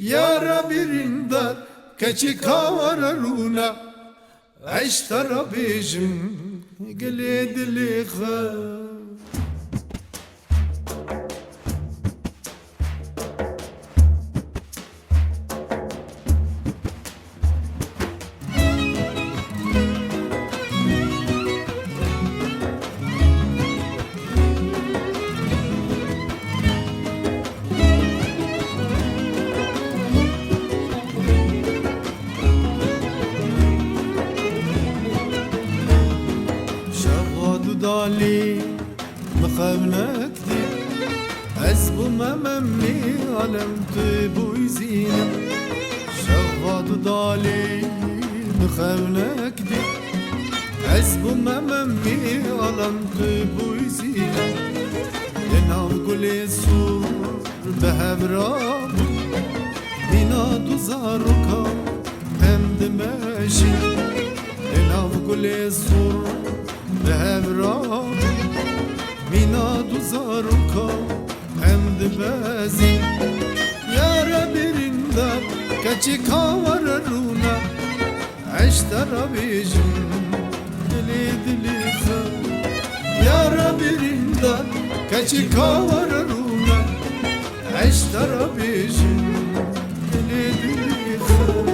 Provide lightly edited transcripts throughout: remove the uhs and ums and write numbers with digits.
Yara birindar keçi kavararuna eştara bijim gili dili kha دالي مخونك دي أزبو مممي علمت بوي زينة شغاد دالي مخونك دي أزبو مممي علمت بوي زينة لناو قولي سور بهبرام بنا دوزاركا هم دمشي لناو قولي سور بهبرام مینا دوزارو کا هم دبازی یارا بریندار کچی کار رونا عشترا بیجم دلی دلی خم یارا بریندار کچی کار رونا عشترا بیجم دلی دلی خم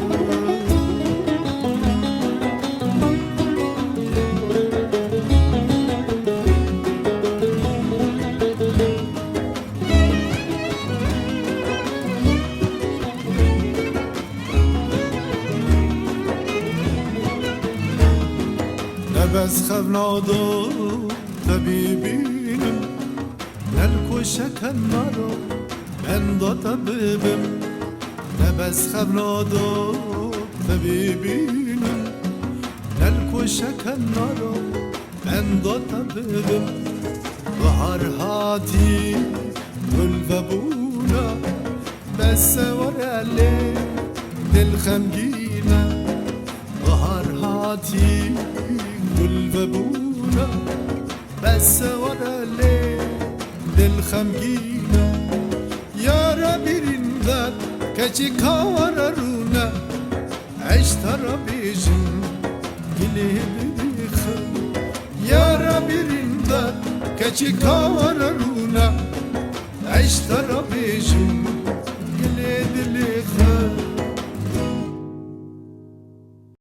بس خبنادو طبيبينم نلكو شكن مرو من دو طبيبم بس خبنادو طبيبينم نلكو شكن مرو من دو طبيبم بحر هاتي كل بابونا بس ورالي دل خمجينا بحر هاتي والبابونا بس ورا ليه للخمجينا يا ربي رندال كشي كاورارونا عشترا بيجم كلي بيخم يا ربي رندال كشي كاورارونا عشترا بيجم